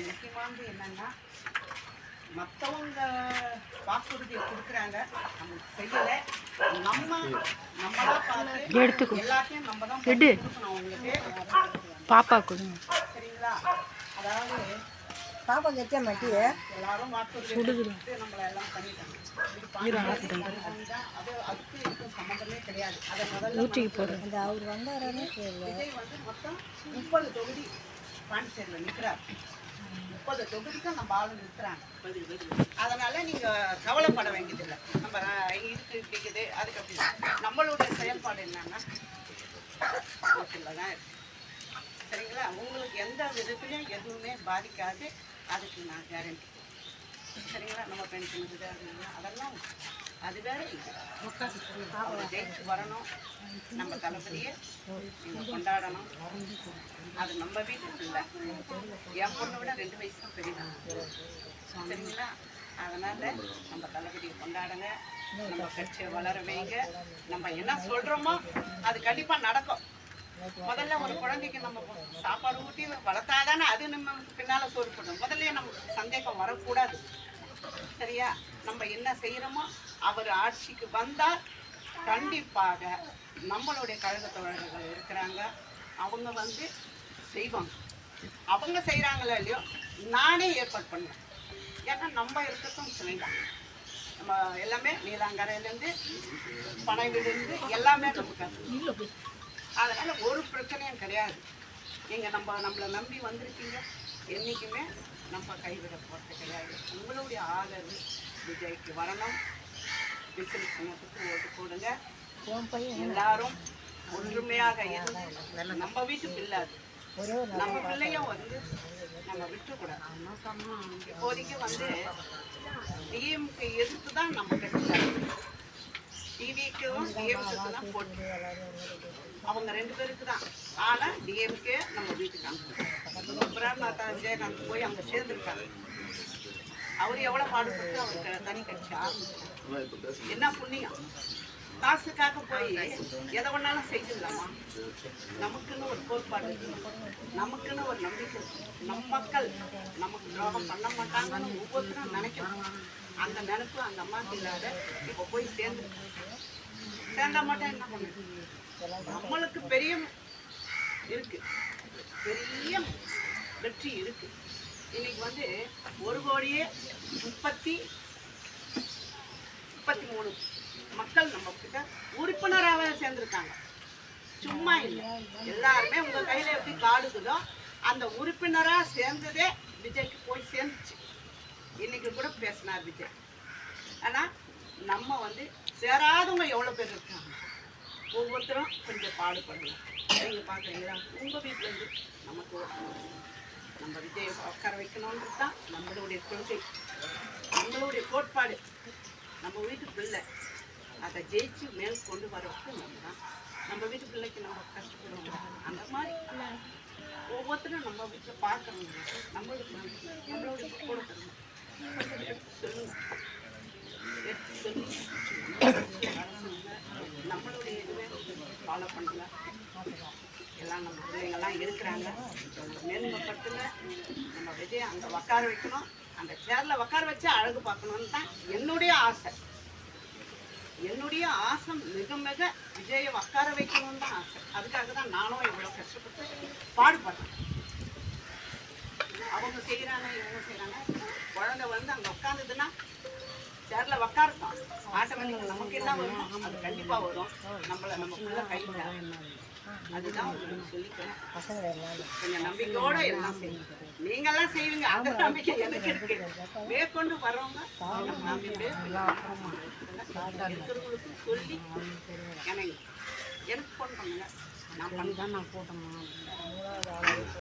முக்கியமானது என்னன்னா, மற்றவங்க வாக்குறுதியை கொடுக்குறாங்க, நம்ம செய்யலை. நம்மளா பார்த்து எல்லாத்தையும் நம்ம தான் கொடுக்கணும் அவங்களுக்கு. பாப்பா கொடுங்க. சரிங்களா? அதாவது பாப்பா கெட்ட மாட்டி எல்லாரும் வாக்குறுதி நம்மளை எல்லாம் பண்ணிட்டாங்க. அதுக்கு இதுக்கும் சம்மந்தமே கிடையாது. அதை முதல்ல அவர் வந்தாரானே விஜய் வந்து மொத்தம் 30 தொகுதி பாண்டிச்சேரியில் நிற்கிறார். 30 தொகுதிக்கும் நம்ம ஆளு நிற்கிறாங்க. அதனால நீங்க கவலைப்பட வேண்டியதில்லை. நம்ம இதுக்கு இருக்குது அதுக்கு அப்படி நம்மளுடைய செயல்பாடு என்னன்னா தான் இருக்கு. சரிங்களா? உங்களுக்கு எந்த விதத்துலையும் எதுவுமே பாதிக்காது. அதுக்கு நான் கேரண்டி. சரிங்களா? நம்ம பென்ஷனுக்கு அதெல்லாம் அது வேற ஜெயிச்சு வரணும். நம்ம தளபதியை நீங்கள் கொண்டாடணும். அது நம்ம வீட்டுக்கு இல்லை, என் பொண்ணை விட 2 வயசு தான் பெரியதான். சரிங்களா? அதனால் நம்ம தளபதியை கொண்டாடுங்க, நம்ம கட்சியை வளர வைங்க. நம்ம என்ன சொல்கிறோமோ அது கண்டிப்பாக நடக்கும். முதல்ல ஒரு குழந்தைக்கு நம்ம சாப்பாடு ஊட்டி வளர்த்தாதானே அது நம்ம பின்னால் சோறு போடணும். முதல்ல நமக்கு சந்தேகம் வரக்கூடாது. சரியா? நம்ம என்ன செய்கிறோமோ அவர் ஆட்சிக்கு வந்தால் கண்டிப்பாக நம்மளுடைய கழக தோழர்கள் இருக்கிறாங்க, அவங்க வந்து செய்வாங்க. அவங்க செய்கிறாங்களோ இல்லையோ நானே ஏற்பாடு பண்ணுவேன். ஏன்னா நம்ம இருக்கிறதும் சிலைதான். நம்ம எல்லாமே நீலாங்கரையிலேருந்து பனை வீடுலேருந்து எல்லாமே நமக்கு. அதனால் ஒரு பிரச்சனையும் கிடையாது. நீங்கள் நம்மளை நம்பி வந்திருக்கீங்க, என்றைக்குமே நம்ம கைவிட போகிறது கிடையாது. உங்களுடைய ஆதரவு விஜய்க்கு வரணும். விசில் சின்னத்துக்கு ஓட்டு போடுங்க. எல்லாரும் ஒற்றுமையாக இருந்து நம்ம வீட்டு பிள்ளை அது, நம்ம பிள்ளையும் வந்து நம்ம விட்டுக்கூடாது. இப்போதைக்கு வந்து டிஎம்கே எதிர்த்து தான் நம்ம கட்சி, டிவிக்கும் டிஎம்கேக்கு தான் போட்டு அவங்க 2 பேருக்கு தான். ஆனால் டிஎம்கே நம்ம வீட்டுக்காங்க. பிரேமலதா விஜயகாந்த் போய் அவங்க சேர்ந்துருக்காங்க. அவர் எவ்வளோ பாடுபட்டு அவருக்கு தனி கட்சி ஆரம்பிச்சார். என்ன புண்ணியம்! காசுக்காக போய் எதை வேணாலும் செய்யலாமா? நமக்குன்னு ஒரு கோட்பாடு இருக்கு, நமக்குன்னு ஒரு நம்பிக்கை இருக்கு. நம் மக்கள் நமக்கு துரோகம் பண்ண மாட்டாங்கன்னு ஒவ்வொருத்தரும் நினைக்கணும். அந்த நினைப்பு அந்த அம்மாவுக்கு இல்லாத இப்போ போய் சேர்ந்தா மட்டும் என்ன பண்ணுது? நம்மளுக்கு பெரிய இருக்கு, பெரிய வெற்றி இருக்கு. இன்னைக்கு வந்து 1,33,00,000 மக்கள் நம்ம கிட்ட உறுப்பினராக சேர்ந்துருக்காங்க. சும்மா இல்லை, எல்லாருமே உங்க கையில எப்படி காடுதோ அந்த உறுப்பினராக சேர்ந்ததே விஜய்க்கு போய் சேர்ந்துச்சு. இன்னைக்கு கூட பேசினார் விஜய். ஆனால் நம்ம வந்து சேராதவங்க எவ்வளோ பேர் இருக்காங்க. ஒவ்வொருத்தரும் கொஞ்சம் பாடுபடலாம். நீங்கள் பார்க்குறீங்களா? உங்கள் வீட்டிலேருந்து நமக்கு நம்ம விஜயை உட்கார வைக்கணுன்றது தான் நம்மளுடைய கொள்கை, நம்மளுடைய கோட்பாடு. நம்ம வீட்டு பிள்ளை அதை ஜெயிச்சு மேல் கொண்டு வரதுக்கு நம்ம தான். நம்ம வீட்டு பிள்ளைக்கு நம்ம கஷ்டப்படுவோம். அந்த மாதிரி ஒவ்வொருத்தரும் நம்ம வீட்டில் பார்க்குறவங்க நம்மளுடைய கூட தரணும். நம்மளுடைய இதுவே ஃபாலோ பண்ணல. எல்லாம் நம்ம பிள்ளைங்கள்லாம் இருக்கிறாங்க. மேன்மைப்பட்டுங்க நம்ம விஜய் அங்கே உட்கார வைக்கணும். அந்த சேரில் உட்கார வச்சு அழகு பார்க்கணுன்னு தான் என்னுடைய ஆசை. என்னுடைய ஆசை மிக மிக விஜயை உட்கார வைக்கணும்னு தான் ஆசை. அதுக்காக தான் நானும் இவ்வளோ கஷ்டப்பட்டு பாடுபடுறேன். அவங்க செய்கிறாங்க, இவங்க செய்கிறாங்க. குழந்தை வந்து அங்கே உட்காந்துதுன்னா சேரில் உட்காரட்டும், ஆட்டோமேட்டிக் நமக்கு என்ன வருமோ அது கண்டிப்பாக வரும். நமக்குள்ள கையில் அதுதான் உங்களுக்கு சொல்லிக்கிறேன். கொஞ்சம் நம்பிக்கையோட எல்லாம் செய்யுங்க. நீங்கள்லாம் செய்வீங்க, அந்த நம்பிக்கை எனக்கு இருக்கு. மேற்கொண்டு வர்றவங்க இருக்கிறவங்களுக்கு சொல்லி எனக்கு ஃபோன் பண்ணுங்க. நான் பண்ணி தான் நான் போட்டோம்மா.